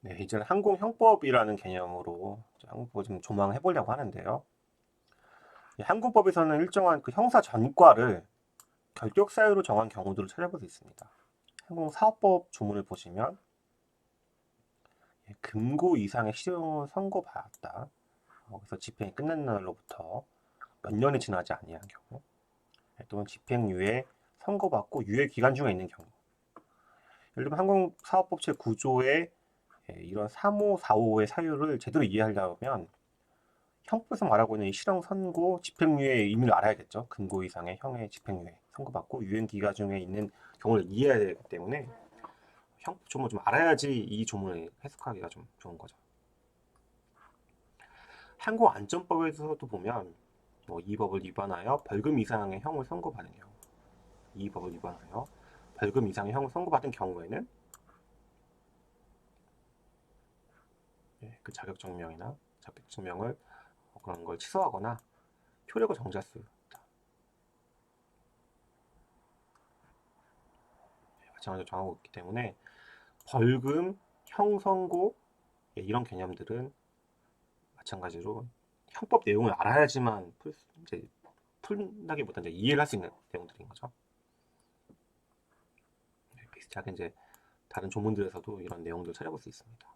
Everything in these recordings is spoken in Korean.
네, 이제는 항공형법이라는 개념으로 항공법을 좀 조망해 보려고 하는데요. 이 항공법에서는 일정한 그 형사 전과를 결격 사유로 정한 경우들을 찾아볼 수 있습니다. 항공사업법 조문을 보시면 금고 이상의 실형을 선고받았다. 그래서 집행이 끝난 날로부터 몇 년이 지나지 아니한 경우, 또는 집행유예 선고받고 유예 기간 중에 있는 경우. 예를 들면 항공사업법 제9조의 이런 3호, 4호의 사유를 제대로 이해하려면 형법에서 말하고 있는 이 실형 선고 집행유예의 의미를 알아야겠죠. 금고 이상의 형의 집행유예 선고받고 유행 기간 중에 있는 경우를 이해해야 되기 때문에 형법 조문을 좀 알아야지 이 조문을 해석하기가 좀 좋은 거죠. 항공안전법에서도 보면 이 법을 위반하여 벌금 이상의 형을 선고받은 경우, 이 법을 위반하여 벌금 이상의 형을 선고받은 경우에는 그 자격증명이나 자격증명을 그런 걸 취소하거나 효력을 정지할 수 있다. 마찬가지로 정하고 있기 때문에 벌금, 형 선고 이런 개념들은 마찬가지로 형법 내용을 알아야지만 이제 풀나기보다 이제 이해를 할 수 있는 내용들인 거죠. 비슷하게 이제 다른 조문들에서도 이런 내용들을 찾아볼 수 있습니다.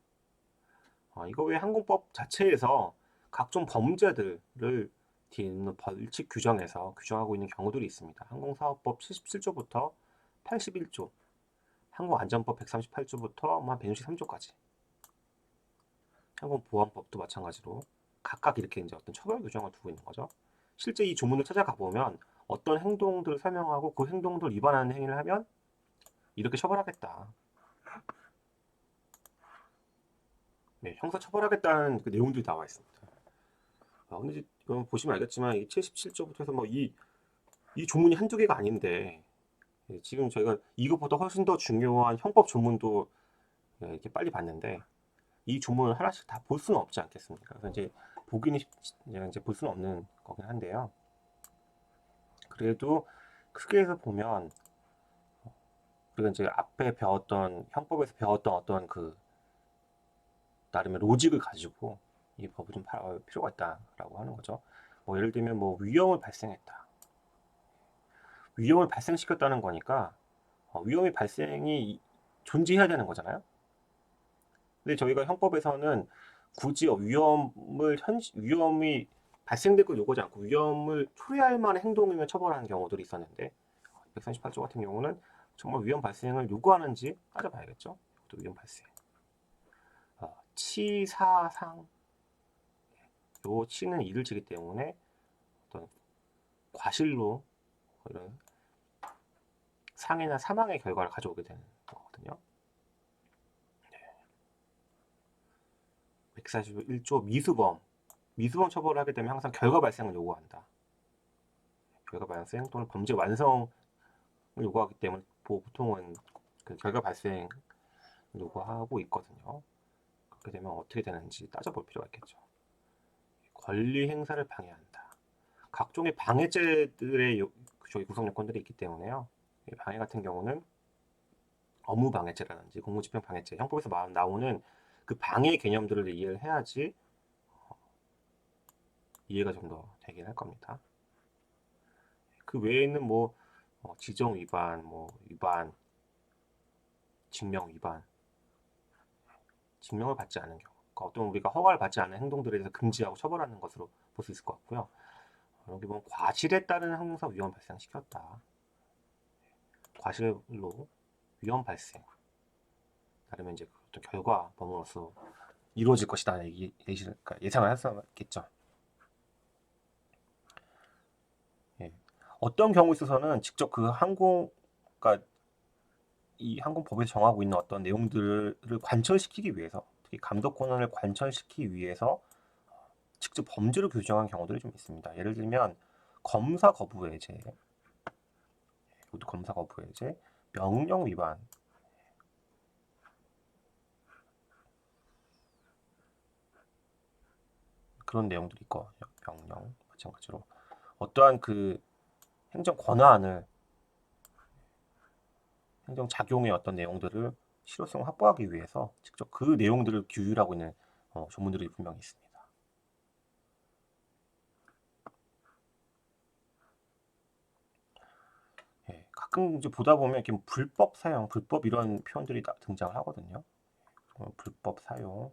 이거 외에 항공법 자체에서 각종 범죄들을 뒤는 벌칙 규정에서 규정하고 있는 경우들이 있습니다. 항공사업법 77조부터 81조, 항공안전법 138조부터 163조까지, 항공보안법도 마찬가지로 각각 이렇게 이제 어떤 처벌 규정을 두고 있는 거죠. 실제 이 조문을 찾아가 보면 어떤 행동들을 설명하고 그 행동들을 위반하는 행위를 하면 이렇게 처벌하겠다. 네, 형사 처벌하겠다는 그 내용들이 나와 있습니다. 근데 이거 보시면 알겠지만 이 77조부터 해서 이 조문이 한두 개가 아닌데 지금 저희가 이것보다 훨씬 더 중요한 형법 조문도 이렇게 빨리 봤는데 이 조문을 하나씩 다 볼 수는 없지 않겠습니까? 그래서 이제 보기는 이제 볼 수는 없는 거긴 한데요. 그래도 크게 해서 보면 우리가 이제 앞에 배웠던 형법에서 배웠던 어떤 그 나름의 로직을 가지고 이 법을 좀 필요가 있다라고 하는 거죠. 예를 들면 위험을 발생했다. 위험을 발생시켰다는 거니까 위험이 발생이 존재해야 되는 거잖아요. 근데 저희가 형법에서는 굳이 위험이 발생될 걸 요구하지 않고 위험을 초래할 만한 행동이면 처벌하는 경우들이 있었는데 138조 같은 경우는 정말 위험 발생을 요구하는지 따져봐야겠죠. 또 위험 발생. 치사상. 요 치는 이를 치기 때문에 어떤 과실로 이런 상해나 사망의 결과를 가져오게 되는 거거든요. 141조 미수범. 미수범 처벌을 하게 되면 항상 결과 발생을 요구한다. 결과 발생 또는 범죄 완성을 요구하기 때문에 보통은 그 결과 발생 요구하고 있거든요. 그렇게 되면 어떻게 되는지 따져볼 필요가 있겠죠. 권리 행사를 방해한다. 각종의 방해죄들의 저희 구성 요건들이 있기 때문에요. 방해 같은 경우는 업무 방해죄라든지 공무집행 방해죄, 형법에서 나오는 그 방해 개념들을 이해를 해야지 이해가 좀 더 되긴 할 겁니다. 그 외에는 지정 위반, 위반, 증명 위반, 증명을 받지 않은 경우, 그러니까 어떤 우리가 허가를 받지 않은 행동들에 대해서 금지하고 처벌하는 것으로 볼 수 있을 것 같고요. 여기 보면 과실에 따른 항공사 위험 발생시켰다. 과실로 위험 발생. 나름의 이제 어떤 결과 범으로서 이루어질 것이다. 그러니까 예상을 할 수 있겠죠. 예. 어떤 경우에 있어서는 직접 그러니까 이 항공법에서 정하고 있는 어떤 내용들을 관철시키기 위해서, 특히 감독 권한을 관철시키기 위해서 직접 범죄로 규정한 경우들이 좀 있습니다. 예를 들면 검사 거부 해제, 이것도 검사 거부 해제, 명령 위반, 그런 내용들이 있거든요. 명령 마찬가지로 어떠한 그 행정 권한을 행정 작용의 어떤 내용들을 실효성을 확보하기 위해서 직접 그 내용들을 규율하고 있는 조문들이 분명히 있습니다. 예, 가끔 이제 보다 보면 이렇게 불법 사용, 불법 이런 표현들이 등장을 하거든요. 불법 사용.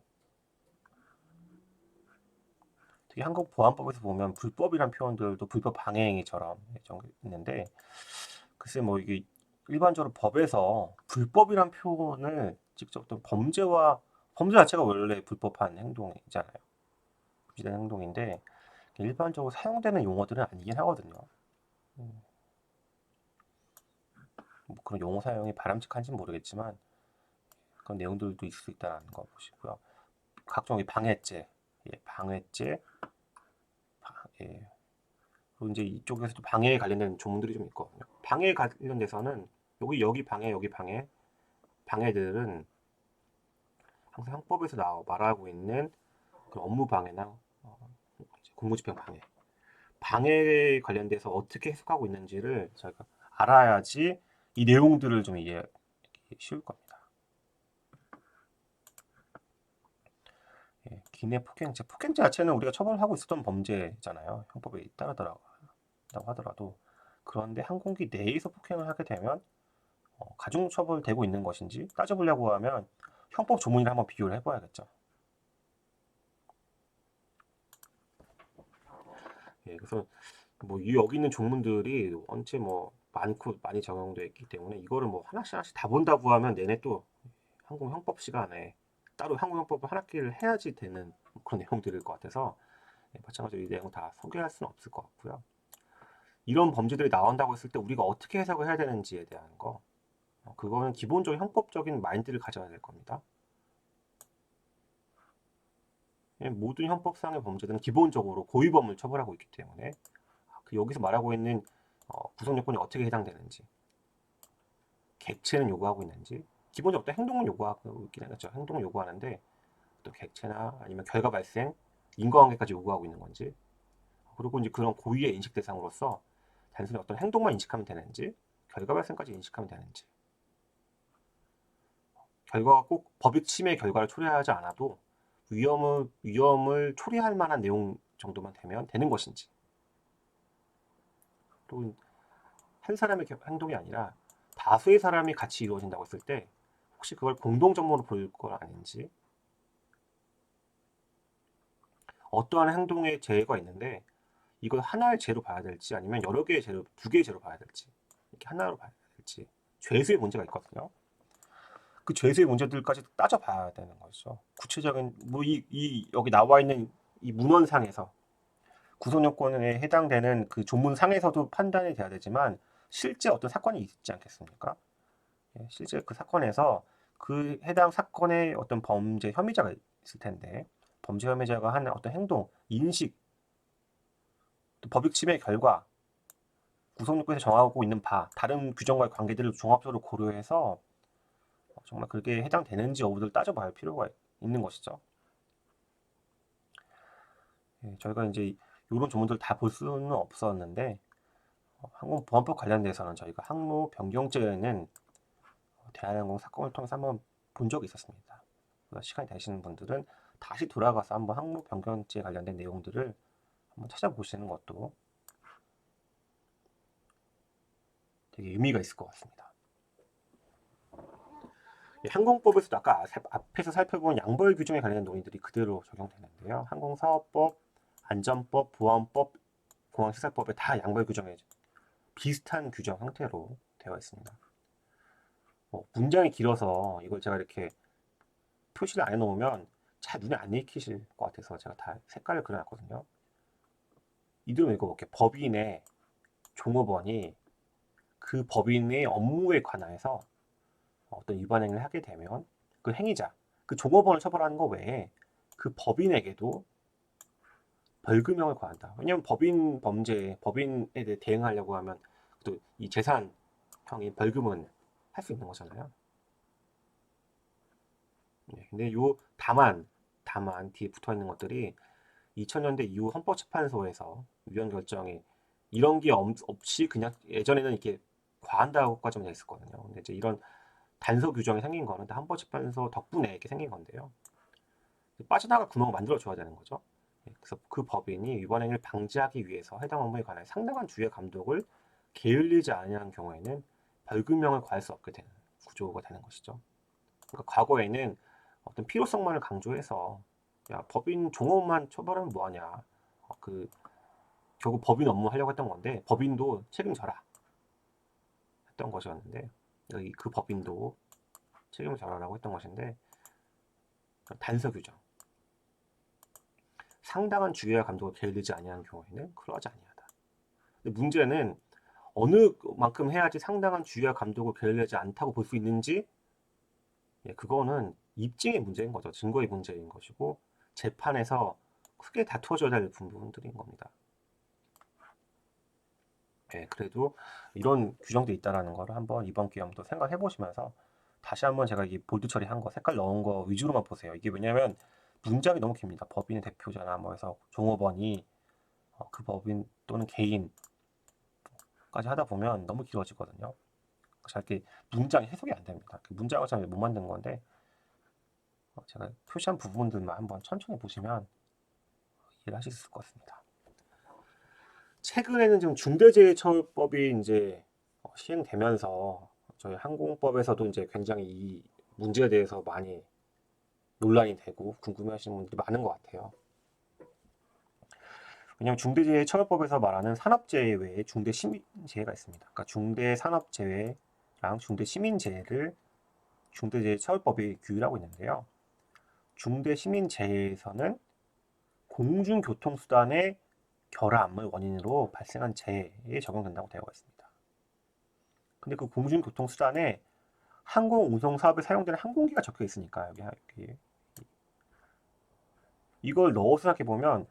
특히 한국 보안법에서 보면 불법이란 표현들도 불법 방해행위처럼 있는데, 글쎄 뭐 이게 일반적으로 법에서 불법이란 표현을 직접 어떤 범죄 자체가 원래 불법한 행동이잖아요. 금지된 행동인데 일반적으로 사용되는 용어들은 아니긴 하거든요. 뭐 그런 용어 사용이 바람직한지는 모르겠지만 그런 내용들도 있을 수 있다는 거 보시고요. 각종 방해죄, 방해죄, 예. 그리고 이제 이쪽에서도 방해에 관련된 조문들이 좀 있거든요. 방해에 관련돼서는 여기 방해, 여기 방해, 방해들은 항상 형법에서 말하고 있는 그 업무 방해나 공무집행 방해, 방해에 관련돼서 어떻게 해석하고 있는지를 저희가 알아야지 이 내용들을 좀 이해하기 쉬울 겁니다. 예, 기내 폭행죄. 폭행죄 자체는 우리가 처벌하고 있었던 범죄잖아요. 형법에 따르더라고 하더라도. 그런데 항공기 내에서 폭행을 하게 되면 가중처벌되고 있는 것인지 따져보려고 하면 형법 조문이랑 한번 비교를 해봐야겠죠. 예, 그래서 뭐 여기 있는 조문들이 원체 뭐 많고 많이 적용되어 있기 때문에 이거를 뭐 하나씩 다 본다고 하면 내내 또 항공 형법 시간에 따로 항공 형법을 한 학기를 해야지 되는 그런 내용들일 것 같아서 마찬가지로 이 내용 다 소개할 수는 없을 것 같고요. 이런 범죄들이 나온다고 했을 때 우리가 어떻게 해석을 해야 되는지에 대한 거, 그거는 기본적인 형법적인 마인드를 가져야 될 겁니다. 모든 형법상의 범죄들은 기본적으로 고의범을 처벌하고 있기 때문에 여기서 말하고 있는 구성 요건이 어떻게 해당되는지, 객체는 요구하고 있는지, 기본적으로 어떤 행동은 요구하고 있긴 하죠. 행동을 요구하는데 또 객체나 아니면 결과 발생, 인과관계까지 요구하고 있는 건지, 그리고 이제 그런 고의의 인식 대상으로서 단순히 어떤 행동만 인식하면 되는지, 결과 발생까지 인식하면 되는지, 결과가 꼭 법익 침해 결과를 초래하지 않아도 위험을 초래할 만한 내용 정도만 되면 되는 것인지, 또 한 사람의 행동이 아니라 다수의 사람이 같이 이루어진다고 했을 때 혹시 그걸 공동정모로 볼 건 아닌지, 어떠한 행동의 죄가 있는데 이걸 하나의 죄로 봐야 될지 아니면 여러 개의 죄로, 두 개의 죄로 봐야 될지, 이렇게 하나로 봐야 될지, 죄수의 문제가 있거든요. 그 죄수의 문제들까지 따져봐야 되는 거죠. 구체적인 뭐 여기 나와 있는 이 문헌상에서 구성 요건에 해당되는 그 조문상에서도 판단이 돼야 되지만 실제 어떤 사건이 있지 않겠습니까? 실제 그 사건에서 그 해당 사건의 어떤 범죄 혐의자가 있을 텐데 범죄 혐의자가 하는 어떤 행동, 인식, 또 법익 침해 결과, 구성요건에서 정하고 있는 바, 다른 규정과의 관계들을 종합적으로 고려해서 정말 그게 해당되는지 여부를 따져봐야 할 필요가 있는 것이죠. 저희가 이제 이런 조문들 다 볼 수는 없었는데 항공보안법 관련돼서는 저희가 항로 변경죄는 대한항공 사건을 통해서 한번 본 적이 있었습니다. 시간이 되시는 분들은 다시 돌아가서 한번 항로 변경죄 관련된 내용들을 한번 찾아보시는 것도 되게 의미가 있을 것 같습니다. 항공법에서도 아까 앞에서 살펴본 양벌 규정에 관련된 논의들이 그대로 적용되는데요. 항공사업법, 안전법, 보안법, 공항시설법에 다 양벌 규정에 비슷한 규정 형태로 되어 있습니다. 문장이 길어서 이걸 제가 이렇게 표시를 안 해놓으면 잘 눈에 안 익히실 것 같아서 제가 다 색깔을 그려놨거든요. 이대로 읽어볼게요. 법인의 종업원이 그 법인의 업무에 관해서 어떤 위반 행위를 하게 되면 그 행위자, 그 종업원을 처벌하는 것 외에 그 법인에게도 벌금형을 과한다. 왜냐하면 법인 범죄, 법인에 대해 대응하려고 하면 또 이 재산형인 벌금은 할 수 있는 거잖아요. 근데 다만 뒤에 붙어 있는 것들이 2000년대 이후 헌법재판소에서 위헌 결정이 이런 게 없이 그냥 예전에는 이렇게 과한다고까지만 했었거든요. 근데 이제 이런 단서 규정이 생긴 거는 한법재판소 덕분에 이렇게 생긴 건데요. 빠져나갈 구멍을 만들어줘야 되는 거죠. 그래서 그 법인이 위반 행위를 방지하기 위해서 해당 업무에 관한 상당한 주의 감독을 게을리지 아니한 경우에는 벌금형을 과할 수 없게 되는 구조가 되는 것이죠. 그러니까 과거에는 어떤 필요성만을 강조해서 야 법인 종업만 처벌하면 뭐하냐, 결국 법인 업무 하려고 했던 건데 법인도 책임져라 했던 것이었는데 그 법인도 책임을 져라라고 했던 것인데 단서 규정 상당한 주의와 감독을 게을리지 아니하는 경우에는 그러하지 아니하다. 근데 문제는 어느 만큼 해야지 상당한 주의와 감독을 게을리지 않다고 볼 수 있는지 그거는 입증의 문제인 거죠. 증거의 문제인 것이고 재판에서 크게 다투어져야 될 부분들인 겁니다. 그래도 이런 규정도 있다라는 거를 한번 이번 기회에 한번 생각해 보시면서 다시 한번 제가 이 볼드 처리한 거 색깔 넣은 거 위주로만 보세요. 이게 왜냐면 문장이 너무 깁니다. 법인의 대표자나 뭐 해서 종업원이 그 법인 또는 개인까지 하다 보면 너무 길어지거든요. 잘 이렇게 문장이 해석이 안 됩니다. 문장을 잘 못 만든 건데 제가 표시한 부분들만 한번 천천히 보시면 이해를 하실 수 있을 것 같습니다. 최근에는 지금 중대재해처벌법이 이제 시행되면서 저희 항공법에서도 이제 굉장히 이 문제에 대해서 많이 논란이 되고 궁금해하시는 분들이 많은 것 같아요. 왜냐하면 중대재해처벌법에서 말하는 산업재해 외에 중대시민재해가 있습니다. 그러니까 중대산업재해랑 중대시민재해를 중대재해처벌법이 규율하고 있는데요. 중대시민재해에서는 공중교통수단의 결함을 원인으로 발생한 재해에 적용된다고 되어 있습니다. 근데 그 공중교통수단에 항공운송 사업에 사용되는 항공기가 적혀 있으니까 여기 이걸 넣어서 생각해보면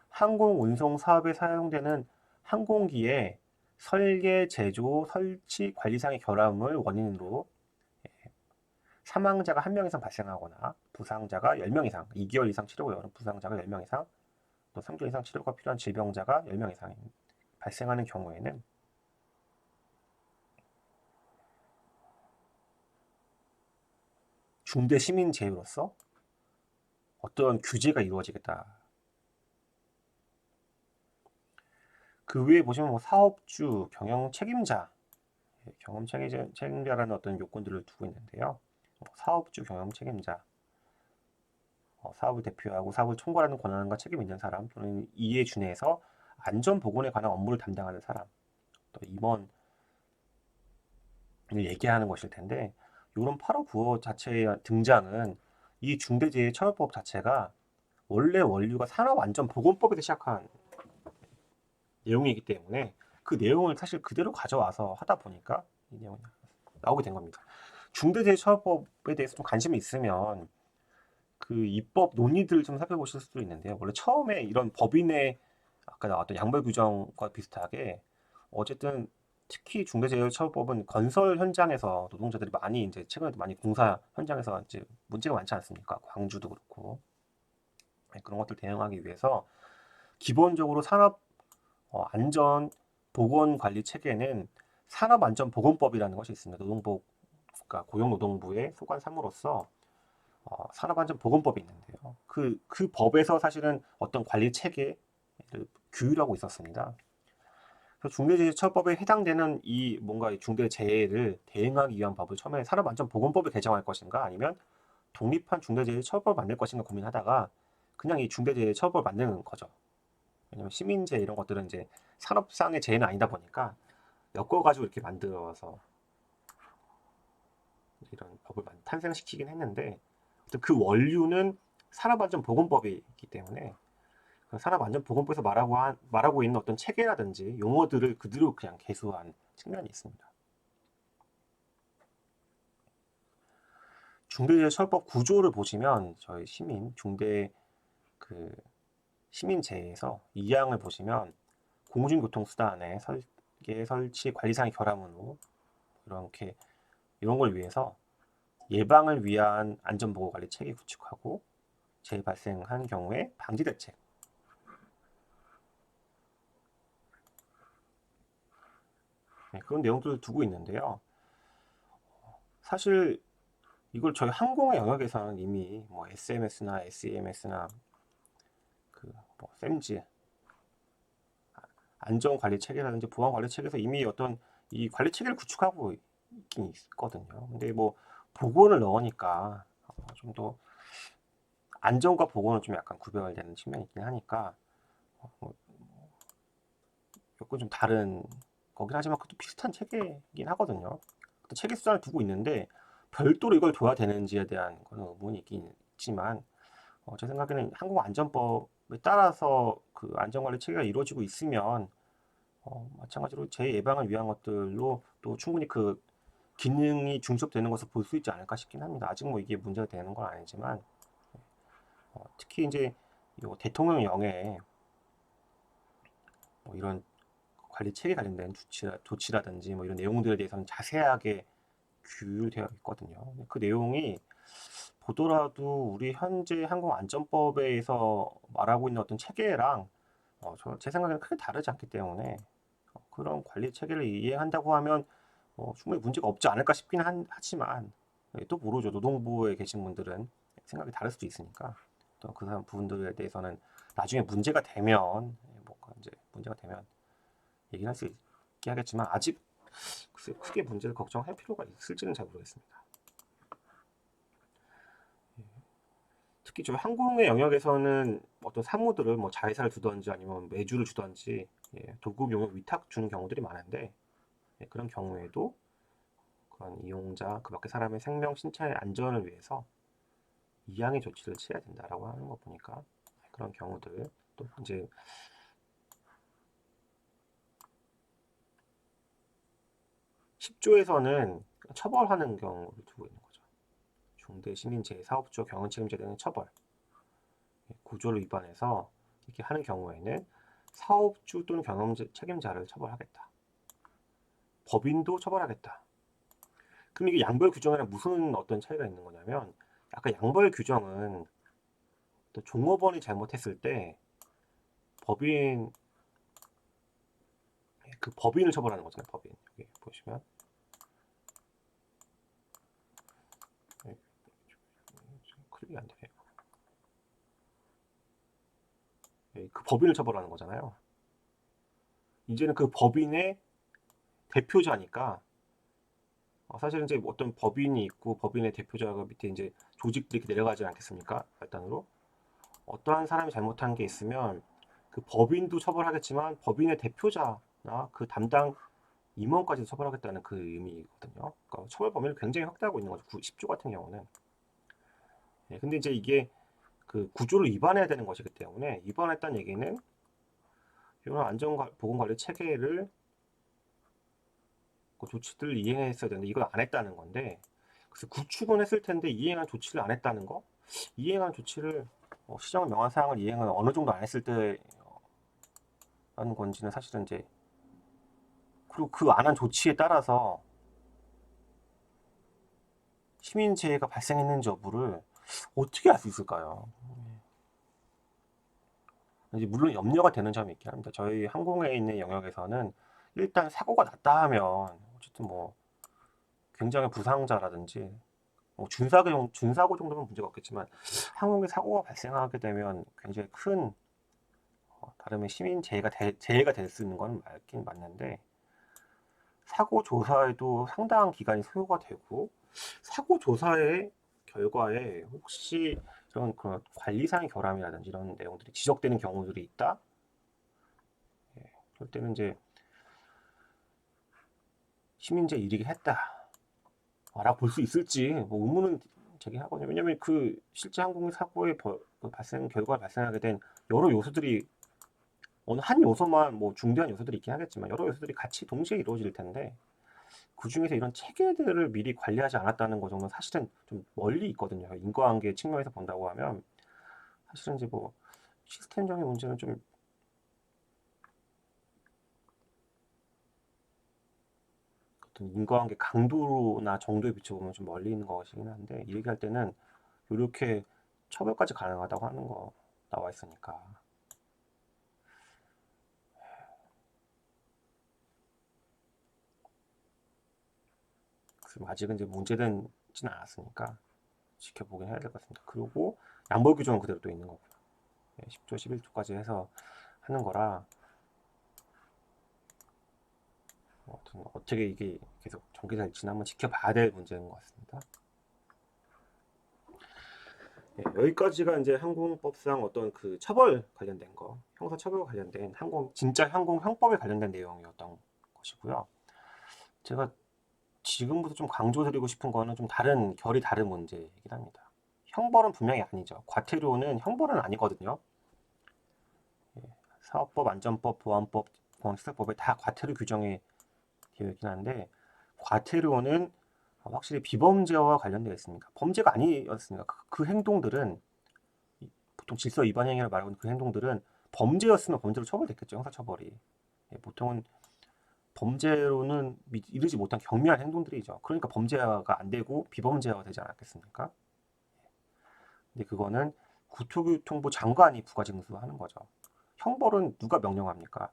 항공운송 사업에 사용되는 항공기의 설계, 제조, 설치, 관리상의 결함을 원인으로 사망자가 1명 이상 발생하거나 부상자가 10명 이상, 2개월 이상 치료가 어려운 부상자가 10명 이상, 또 3개월 이상 치료가 필요한 질병자가 10명 이상 발생하는 경우에는 중대시민재해로서 어떤 규제가 이루어지겠다. 그 외에 보시면 뭐 사업주, 경영 책임자, 경영 책임자라는 어떤 요건들을 두고 있는데요. 사업주, 경영 책임자, 사업을 대표하고 사업을 총괄하는 권한과 책임 있는 사람 또는 이에 준해서 안전 보건에 관한 업무를 담당하는 사람, 또 임원을 얘기하는 것일 텐데 이런 8호 9호 자체의 등장은 이 중대재해처벌법 자체가 원래 원류가 산업안전보건법에서 시작한 내용이기 때문에 그 내용을 사실 그대로 가져와서 하다 보니까 이 내용이 나오게 된 겁니다. 중대재해처벌법에 대해서 좀 관심이 있으면 그 입법 논의들을 좀 살펴보실 수도 있는데요. 원래 처음에 이런 법인의 아까 나왔던 양벌 규정과 비슷하게 어쨌든 특히 중대재해처벌법은 건설 현장에서 노동자들이 많이 이제 최근에도 많이 공사 현장에서 이제 문제가 많지 않습니까? 광주도 그렇고 그런 것들 대응하기 위해서 기본적으로 산업 안전 보건 관리 체계는 산업안전보건법이라는 것이 있습니다. 그러니까 고용노동부의 소관 사무로서 산업안전보건법이 있는데요. 그 법에서 사실은 어떤 관리 체계를 규율하고 있었습니다. 그래서 중대재해처벌법에 해당되는 이 뭔가 중대재해를 대응하기 위한 법을 처음에 산업안전보건법을 개정할 것인가 아니면 독립한 중대재해처벌법을 만들 것인가 고민하다가 그냥 이 중대재해처벌법을 만드는 거죠. 왜냐면 시민재해 이런 것들은 이제 산업상의 재해는 아니다 보니까 엮어가지고 이렇게 만들어서 이런 법을 탄생시키긴 했는데 그 원류는 산업안전보건법이기 때문에 산업안전보건법에서 말하고 있는 어떤 체계라든지 용어들을 그대로 그냥 개수한 측면이 있습니다. 중대재해처벌법 구조를 보시면 저희 시민재해에서 2항을 보시면 공중교통수단의 설계, 설치, 관리상의 결함으로 이렇게 이런 걸 위해서 예방을 위한 안전보건관리 체계 구축하고 재해 발생한 경우에 방지 대책 그런 내용들을 두고 있는데요. 사실 이걸 저희 항공의 영역에서는 이미 뭐 SMS나 SEMS나 그뭐 샘지 안전관리 체계라든지 보안관리 체계에서 이미 어떤 이 관리 체계를 구축하고 있긴 있거든요. 근데 뭐 보건을 넣으니까 좀 더 안전과 보건은 좀 약간 구별되는 측면이 있긴 하니까 뭐 조금 좀 다른 거긴 하지만 그것도 비슷한 체계이긴 하거든요. 또 체계 수단을 두고 있는데 별도로 이걸 둬야 되는지에 대한 그런 의문이 있긴 있지만 제 생각에는 항공안전법에 따라서 그 안전관리 체계가 이루어지고 있으면 마찬가지로 재예방을 위한 것들로 또 충분히 그 기능이 중첩되는 것을 볼 수 있지 않을까 싶긴 합니다. 아직 뭐 이게 문제가 되는 건 아니지만 특히 이제 요 대통령령에 뭐 이런 관리 체계 관련된 조치라든지 뭐 이런 내용들에 대해서는 자세하게 규율되어 있거든요. 그 내용이 보더라도 우리 현재 항공안전법에서 말하고 있는 어떤 체계랑 제 생각에는 크게 다르지 않기 때문에 그런 관리 체계를 이해한다고 하면 충분히 문제가 없지 않을까 싶긴 하지만 또 모르죠. 노동부에 계신 분들은 생각이 다를 수도 있으니까 또 그 부분들에 대해서는 나중에 문제가 되면 뭔가 이제 문제가 되면 얘기를 할 수 있게 하겠지만 아직 글쎄 크게 문제를 걱정할 필요가 있을지는 잘 모르겠습니다. 특히 저희 항공의 영역에서는 어떤 사무들을 뭐 자회사를 두던지 아니면 매주를 주던지 도급 용역 위탁 주는 경우들이 많은데 그런 경우에도 그런 이용자 그 밖에 사람의 생명 신체의 안전을 위해서 이양의 조치를 취해야 된다라고 하는 거 보니까 그런 경우들 또 이제 10조에서는 처벌하는 경우를 두고 있는 거죠. 중대 시민재해 사업주와 경영 책임자에 대한 처벌. 구조를 위반해서 이렇게 하는 경우에는 사업주 또는 경영 책임자를 처벌하겠다. 법인도 처벌하겠다. 그럼 이게 양벌 규정이랑 무슨 어떤 차이가 있는 거냐면 아까 양벌 규정은 또 종업원이 잘못했을 때 법인 그 법인을 처벌하는 거잖아요. 법인 여기 보시면 클릭이 안 되네요. 그 법인을 처벌하는 거잖아요. 이제는 그 법인의 대표자니까 사실은 이제 어떤 법인이 있고 법인의 대표자가 밑에 이제 조직들이 이렇게 내려가지 않겠습니까? 발단으로 어떠한 사람이 잘못한 게 있으면 그 법인도 처벌하겠지만 법인의 대표자나 그 담당 임원까지 처벌하겠다는 그 의미거든요. 그러니까 처벌 범위를 굉장히 확대하고 있는 거죠. 10조 같은 경우는. 근데 이제 이게 그 구조를 위반해야 되는 것이기 때문에 위반했다는 얘기는 이런 안전보건관리 체계를 그 조치들을 이행했어야 되는데 이걸 안 했다는 건데 그래서 구축은 했을 텐데 이행한 조치를 안 했다는 거 이행한 조치를 시정 명한 사항을 이행을 어느 정도 안 했을 때 하는 건지는 사실은 이제 그리고 그 안 한 조치에 따라서 시민재해가 발생했는지 여부를 어떻게 알 수 있을까요? 이제 물론 염려가 되는 점이 있긴 합니다. 저희 항공에 있는 영역에서는 일단 사고가 났다 하면 어쨌든 뭐 굉장히 부상자라든지 뭐 준사고 정도면 문제가 없겠지만 항공에 사고가 발생하게 되면 굉장히 큰 다름의 재해가 될 수 있는 건 맞긴 맞는데 사고 조사에도 상당한 기간이 소요가 되고 사고 조사의 결과에 혹시 이런 그 관리상의 결함이라든지 이런 내용들이 지적되는 경우들이 있다. 그럴 때는 이제 시민재 이익이 했다라고 볼 수 있을지 뭐 의문은 제기하거든요. 왜냐하면 그 실제 항공 사고의 그 결과 발생하게 된 여러 요소들이 어느 한 요소만 뭐 중대한 요소들이 있긴 하겠지만 여러 요소들이 같이 동시에 이루어질 텐데 그 중에서 이런 체계들을 미리 관리하지 않았다는 거 정도는 사실은 좀 멀리 있거든요. 인과관계 측면에서 본다고 하면 사실은 이제 뭐 시스템적인 문제는 좀 어떤 인과관계 강도나 정도에 비춰보면 좀 멀리 있는 것이긴 한데 이 얘기할 때는 이렇게 처벌까지 가능하다고 하는 거 나와 있으니까 그럼 아직은 이제 문제되지는 않았으니까 지켜보긴 해야 될 것 같습니다. 그리고 양보 규정은 그대로 또 있는 거고요. 10조, 11조까지 해서 하는 거라 어떻게 이게 계속 전개될지는 한번 지켜봐야 될 문제인 것 같습니다. 여기까지가 이제 항공법상 어떤 그 처벌 관련된 거, 형사 처벌 관련된 진짜 항공형법에 관련된 내용이었던 것이고요. 제가 지금부터 좀 강조드리고 싶은 거는 좀 결이 다른 문제이긴 합니다. 형벌은 분명히 아니죠. 과태료는 형벌은 아니거든요. 사업법, 안전법, 보안법, 공항시설법에 다 과태료 규정이 되어 있긴 한데 과태료는 확실히 비범죄와 관련되어 있습니다. 범죄가 아니었습니다. 그 행동들은 보통 질서 위반 행위를 말하고 있는 그 행동들은 범죄였으면 범죄로 처벌됐겠죠. 형사처벌이. 보통은 범죄로는 이르지 못한 경미한 행동들이죠. 그러니까 범죄가 안 되고 비범죄가 되지 않았겠습니까? 근데 그거는 국토교통부 장관이 부가징수하는 거죠. 형벌은 누가 명령합니까?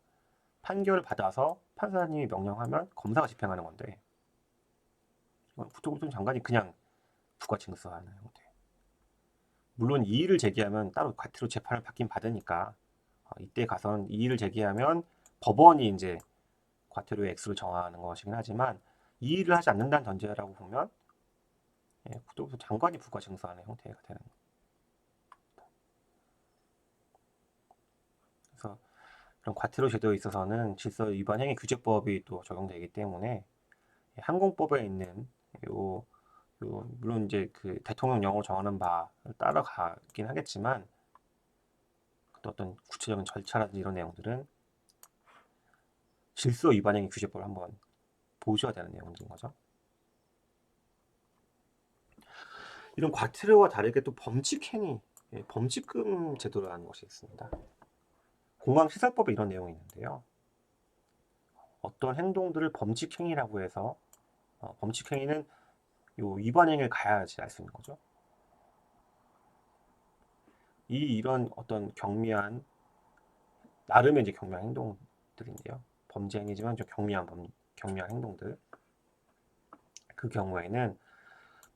판결을 받아서 판사님이 명령하면 검사가 집행하는 건데 국토교통부 장관이 그냥 부가징수하는 형태. 물론 이의를 제기하면 따로 과태료 재판을 받긴 받으니까 이때 가선 이의를 제기하면 법원이 이제 과태료의 액수를 정하는 것이긴 하지만 이의를 하지 않는다는 전제라고 보면 국토부 장관이 부가징수하는 형태가 되는 거예요. 그래서 그런 과태료 제도에 있어서는 질서 위반 행위 규제법이 또 적용되기 때문에 항공법에 있는 물론 이제 그 대통령령으로 정하는 바를 따라가긴 하겠지만 또 어떤 구체적인 절차라든지 이런 내용들은 질서 위반 행위 규제법을 한번 보셔야 되는 내용들인 거죠. 이런 과태료와 다르게 또 범칙행위, 범칙금 제도라는 것이 있습니다. 공항시설법에 이런 내용이 있는데요. 어떤 행동들을 범칙행위라고 해서 범칙행위는 위반 행위를 가야지 알 수 있는 거죠. 이런 어떤 경미한 나름의 이제 경미한 행동들인데요. 범죄 행위지만 좀 경미한 행동들. 그 경우에는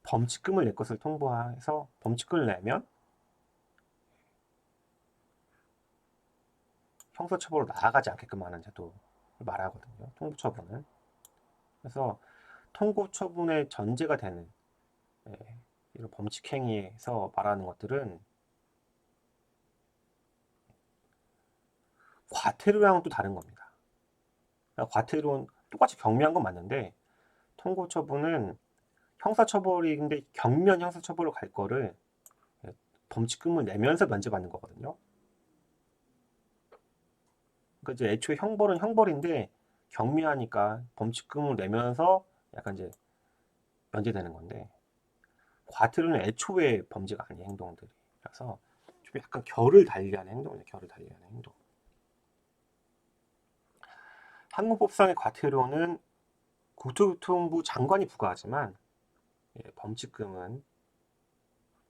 범칙금을 낼 것을 통보해서 범칙금을 내면 형사처벌로 나아가지 않게끔 하는 제도를 말하거든요. 통보처분은. 그래서 통보처분의 전제가 되는 이런 범칙행위에서 말하는 것들은 과태료랑은 또 다른 겁니다. 그러니까 과태료는 똑같이 경미한 건 맞는데 통보처분은 형사처벌인데 경미한 형사처벌로 갈 거를 범칙금을 내면서 면제받는 거거든요. 그러니까 이제 애초에 형벌은 형벌인데 경미하니까 범칙금을 내면서 약간 이제 면제되는 건데 과태료는 애초에 범죄가 아닌 행동들이라서 좀 약간 결을 달리하는 행동이에요. 결을 달리하는 행동. 항공법상의 과태료는 국토교통부 장관이 부과하지만 범칙금은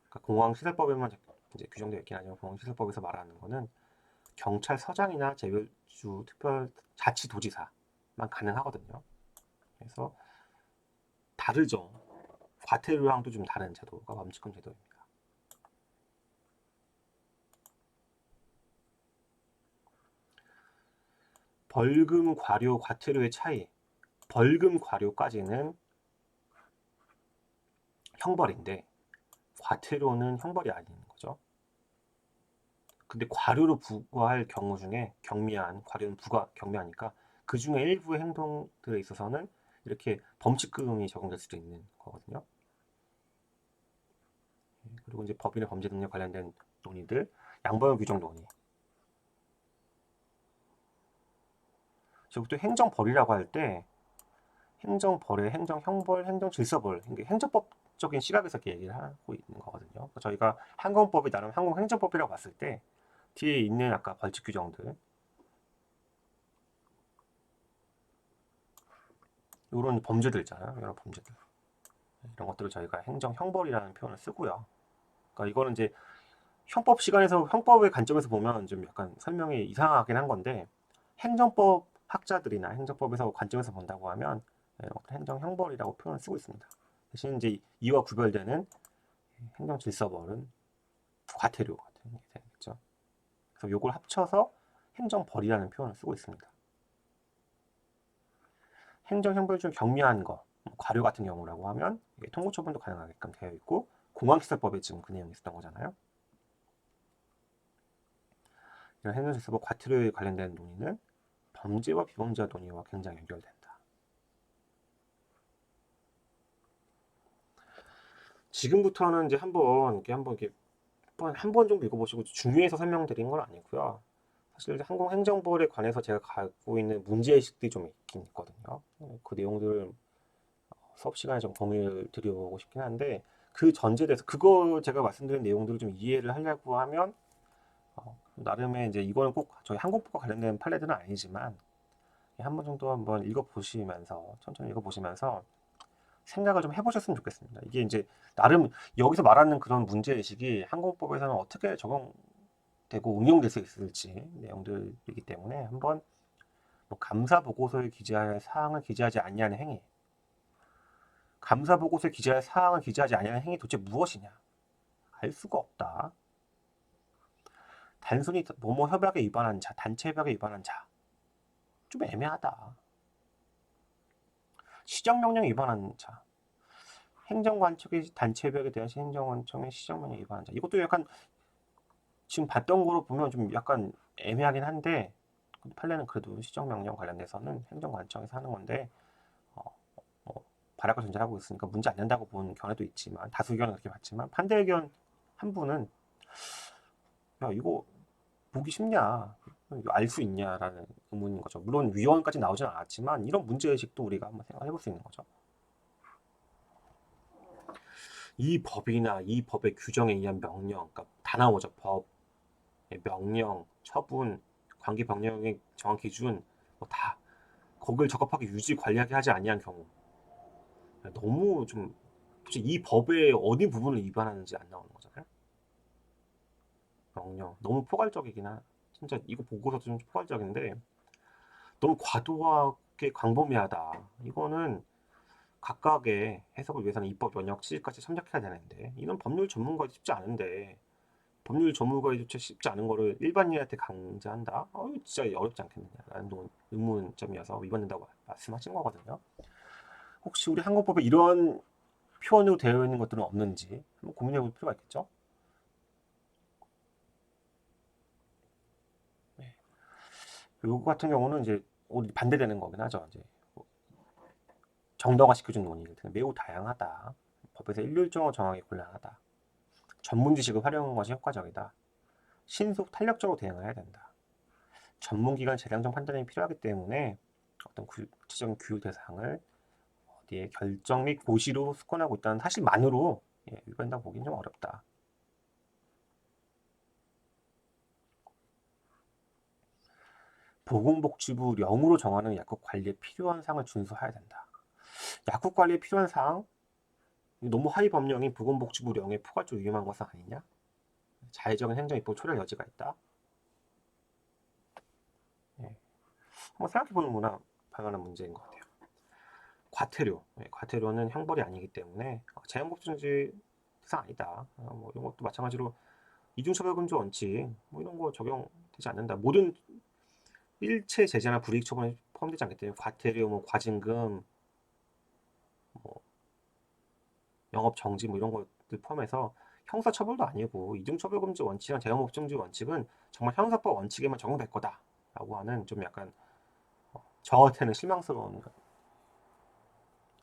그러니까 공항시설법에만 이제 규정되어 있긴 하지만 공항시설법에서 말하는 거는 경찰서장이나 재별주 특별자치도지사만 가능하거든요. 그래서 다르죠. 과태료랑도 좀 다른 제도가 범칙금 제도입니다. 벌금, 과료, 과태료의 차이. 벌금, 과료까지는 형벌인데 과태료는 형벌이 아닌 거죠. 근데 과료로 부과할 경우 중에 과료는 경미하니까 그 중에 일부의 행동들에 있어서는 이렇게 범칙금이 적용될 수도 있는 거거든요. 그리고 이제 법인의 범죄 등에 관련된 논의들, 양범 규정 논의. 저부터 행정벌이라고 할 때 행정벌의 행정형벌, 행정질서벌, 행정법적인 시각에서 이렇게 얘기를 하고 있는 거거든요. 저희가 항공법이 나름 항공행정법이라고 봤을 때 뒤에 있는 아까 벌칙 규정들 이런 범죄들 있잖아요. 이런 범죄들 이런 것들을 저희가 행정형벌이라는 표현을 쓰고요. 그러니까 이거는 이제 형법의 관점에서 보면 좀 약간 설명이 이상하긴 한 건데 행정법 학자들이나 행정법에서 관점에서 본다고 하면 행정형벌이라고 표현을 쓰고 있습니다. 대신 이제 이와 구별되는 행정질서벌은 과태료 같은 게 되겠죠. 그래서 이걸 합쳐서 행정벌이라는 표현을 쓰고 있습니다. 행정형벌 중 경미한 거, 과료 같은 경우라고 하면 통고처분도 가능하게끔 되어 있고 공항시설법에 지금 그 내용이 있었던 거잖아요. 이런 행정질서법 과태료에 관련된 논의는 범죄와 비범죄 논의와 굉장히 연결된다. 지금부터는 이제 한번 정도 읽어보시고 중요해서 설명드린 건 아니고요. 사실 항공행정법에 관해서 제가 갖고 있는 문제의식들이 좀 있긴 있거든요. 그 내용들을 수업 시간에 좀 공유를 드려보고 싶긴 한데 그 전제돼서 그거 제가 말씀드린 내용들을 좀 이해를 하려고 하면 나름의 이제 이거는 꼭 저희 항공법과 관련된 판례들은 아니지만 한 번 정도 한번 읽어보시면서 천천히 읽어보시면서 생각을 좀 해보셨으면 좋겠습니다. 이게 이제 나름 여기서 말하는 그런 문제의식이 항공법에서는 어떻게 적용되고 응용될 수 있을지 내용들이기 때문에 한번 뭐 감사 보고서에 기재할 사항을 기재하지 아니하는 행위, 감사 보고서에 기재할 사항을 기재하지 아니하는 행위 도대체 무엇이냐? 알 수가 없다. 단순히 뭐뭐 협약에 위반한 자, 단체 협약에 위반한 자, 좀 애매하다. 시정명령에 위반한 자, 행정관청의 단체 협약에 대한 행정관청의 시정명령에 위반한 자, 이것도 약간 지금 봤던 거로 보면 좀 약간 애매하긴 한데 판례는 그래도 시정명령 관련돼서는 행정관청에서 하는 건데 발약을 존재하고 있으니까 문제 안 된다고 본 견해도 있지만 다수 의견은 그렇게 봤지만 반대 의견 한 분은 야 이거 보기 쉽냐 알 수 있냐라는 의문인 거죠. 물론 위원까지 나오진 않았지만 이런 문제의식도 우리가 한번 생각해 볼 수 있는 거죠. 이 법이나 이 법의 규정에 의한 명령, 그러니까 다 나오죠. 법, 명령, 처분, 관계 병력의 정한 기준 다 거기를 적합하게 유지 관리하게 하지 아니한 경우 너무 좀 이 법의 어디 부분을 위반하는지 안 나오는 거잖아요. 명령 너무 포괄적이긴 한 진짜 이거 보고서도 좀 포괄적인데 너무 과도하게 광범위하다. 이거는 각각의 해석을 위해서는 입법 연역 취지까지 참작해야 되는데 이런 법률 전문가도 쉽지 않은데 법률 전문가조차 쉽지 않은 거를 일반인한테 강제한다? 이거 진짜 어렵지 않겠느냐라는 의문점이어서 위반된다고 말씀하신 거거든요. 혹시 우리 항공법에 이런 표현으로 되어 있는 것들은 없는지 한번 고민해 볼 필요가 있겠죠? 네. 요거 같은 경우는 이제 우리 반대되는 거긴 하죠. 이제 정당화 시켜준 논의를 매우 다양하다. 법에서 일률적으로 정하기 곤란하다. 전문 지식을 활용하는 것이 효과적이다. 신속 탄력적으로 대응해야 된다. 전문기관 재량적 판단이 필요하기 때문에 어떤 구체적인 규율 대상을 어디에 결정 및 고시로 숙건하고 있다는 사실만으로 위반이라고 보기는 좀 어렵다. 보건복지부 령으로 정하는 약국 관리에 필요한 사항을 준수해야 된다. 약국 관리에 필요한 사항? 너무 하위 법령이 보건복지부 령에 포괄적으로 위임한 것은 아니냐? 자의적인 행정 입법 초래할 여지가 있다. 예. 한번 생각해보는 문화 발견한 문제인 것 같아요. 과태료. 과태료는 형벌이 아니기 때문에 재형법정지 대상 아니다. 뭐 이런 것도 마찬가지로 이중처벌금지 원칙 뭐 이런 거 적용되지 않는다. 모든 일체 제재나 불이익 처분에 포함되지 않기 때문에 과태료, 뭐 과징금, 뭐 영업 정지 뭐 이런 것들 포함해서 형사처벌도 아니고 이중처벌금지 원칙이랑 재형법정지 원칙은 정말 형사법 원칙에만 적용될 거다라고 하는 좀 약간 저한테는 실망스러운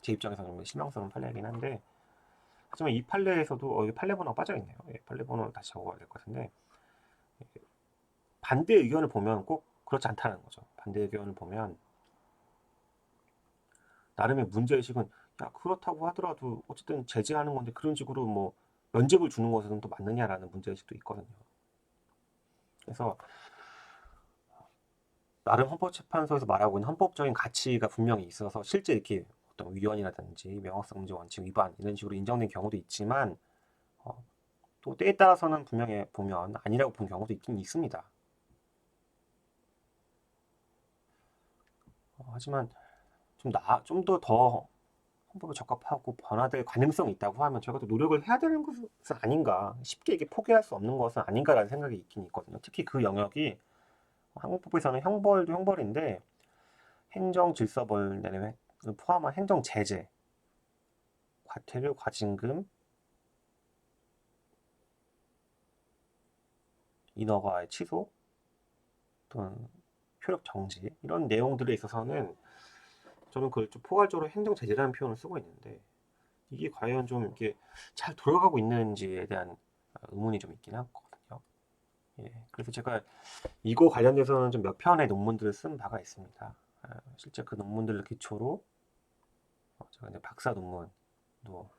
제 입장에서는 좀 실망스러운 판례이긴 한데 하지만 이 판례에서도 판례 번호가 빠져있네요. 판례 번호 다시 적어야 될 것 같은데 반대 의견을 보면 꼭 그렇지 않다는 거죠. 반대 의견을 보면 나름의 문제의식은 야 그렇다고 하더라도 어쨌든 제재하는 건데 그런 식으로 뭐 면죄부를 주는 것은 또 맞느냐라는 문제의식도 있거든요. 그래서 나름 헌법재판소에서 말하고 있는 헌법적인 가치가 분명히 있어서 실제 이렇게 어떤 위헌이라든지 명확성 금지 원칙 위반 이런 식으로 인정된 경우도 있지만 또 때에 따라서는 분명히 보면 아니라고 본 경우도 있긴 있습니다. 하지만 좀 더 헌법에 적합하고 변화될 가능성이 있다고 하면 저희가 또 노력을 해야 되는 것은 아닌가, 쉽게 이게 포기할 수 없는 것은 아닌가라는 생각이 있긴 있거든요. 특히 그 영역이 한국법에서는 형벌도 형벌인데 행정질서벌 내를 포함한 행정제재, 과태료, 과징금, 인허가의 취소 또는 효력 정지 이런 내용들에 있어서는 저는 그걸 좀 포괄적으로 행정제재라는 표현을 쓰고 있는데 이게 과연 좀 이렇게 잘 돌아가고 있는지에 대한 의문이 좀 있긴 하거든요. 예, 그래서 제가 이거 관련돼서는 좀 몇 편의 논문들을 쓴 바가 있습니다. 실제 그 논문들을 기초로 제가 이제 박사 논문도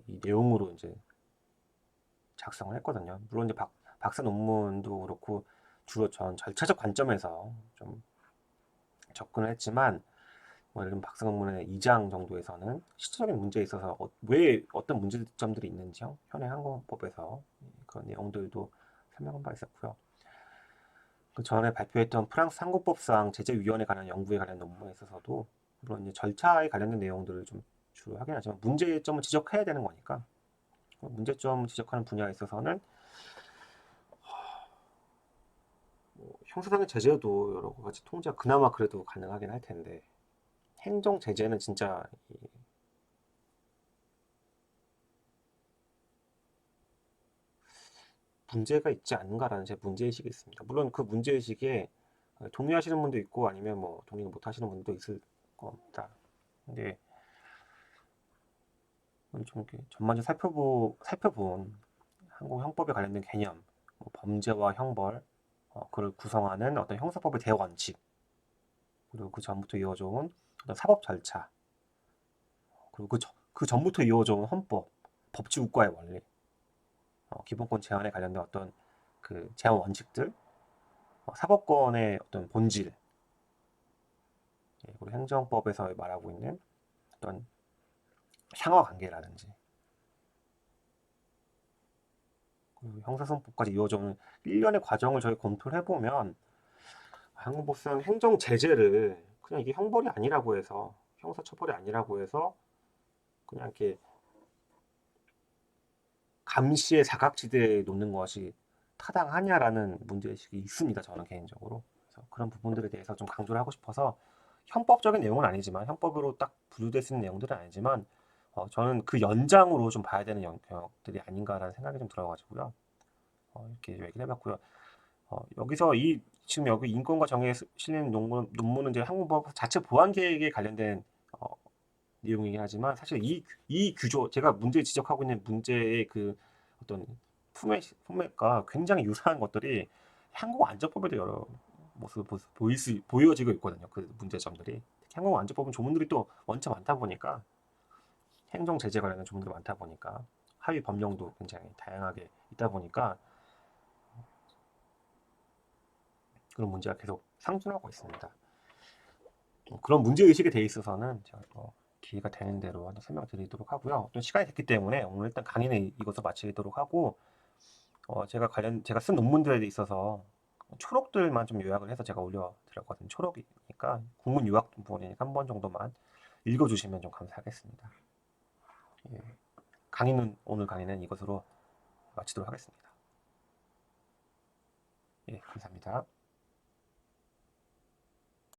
이 내용으로 이제 작성을 했거든요. 물론 이제 박사 논문도 그렇고 주로 전 절차적 관점에서 좀 접근을 했지만 뭐 예를 들면 박사 논문의 2장 정도에서는 시초적인 문제에 있어서 왜 어떤 문제점들이 있는지요, 현행 항공법에서 그런 내용들도 설명한 바 있었고요. 그 전에 발표했던 프랑스 항공법상 제재위원회 관한 연구에 관한 논문에 있어서도 물론 이제 절차에 관련된 내용들을 좀 주로 하긴 하지만 문제점을 지적해야 되는 거니까 문제점 지적하는 분야에 있어서는 뭐 형사상의 제재도 여러 가지 통제가 그나마 그래도 가능하긴 할 텐데 행정 제재는 진짜 문제가 있지 않은가라는 제 문제의식이 있습니다. 물론 그 문제의식에 동의하시는 분도 있고 아니면 뭐 동의를 못 하시는 분도 있을 겁니다. 근데 좀 이렇게 전반적으로 살펴본 항공형법에 관련된 개념, 뭐 범죄와 형벌, 그를 구성하는 어떤 형사법의 대원칙, 그리고 그 전부터 이어져 온 어떤 사법 절차, 그리고 그 전부터 이어져 온 헌법, 법치국가의 원리, 기본권 제한에 관련된 어떤 그 제한 원칙들, 사법권의 어떤 본질, 예, 그리고 행정법에서 말하고 있는 어떤 상하 관계라든지, 그리고 형사소송법까지 이어져 오는 일련의 과정을 저희 검토를 해보면 항공법상 행정 제재를 그냥 이게 형벌이 아니라고 해서 형사처벌이 아니라고 해서 그냥 이렇게 감시의 사각지대에 놓는 것이 타당하냐라는 문제의식이 있습니다. 저는 개인적으로. 그래서 그런 부분들에 대해서 좀 강조를 하고 싶어서 형법적인 내용은 아니지만 형법으로 딱 분류될 수 있는 내용들은 아니지만 저는 그 연장으로 좀 봐야 되는 영역들이 아닌가라는 생각이 좀 들어가지고요. 이렇게 얘기를 해봤고요. 여기서 지금 여기 인권과 정의에 실린 논문은 이제 항공법 자체 보안 계획에 관련된 내용이긴 하지만 사실 이 규조 제가 문제 지적하고 있는 문제의 그 어떤 포맷과 굉장히 유사한 것들이 항공안전법에도 여러 모습 보여지고 있거든요. 그 문제점들이 특히 항공안전법은 조문들이 또 원체 많다 보니까 행정 제재 관련된 조문들이 많다 보니까 하위 법령도 굉장히 다양하게 있다 보니까 그런 문제가 계속 상존하고 있습니다. 그런 문제의식에 대해 있어서는 제가 또 기회가 되는 대로 한번 설명드리도록 하고요. 또 시간이 됐기 때문에 오늘 일단 강의는 이것으로 마치도록 하고 제가 쓴 논문들에 있어서 초록들만 좀 요약을 해서 제가 올려드렸거든요. 초록이니까 국문 유학 부분이니까 한 번 정도만 읽어주시면 좀 감사하겠습니다. 예, 오늘 강의는 이것으로 마치도록 하겠습니다. 예, 감사합니다.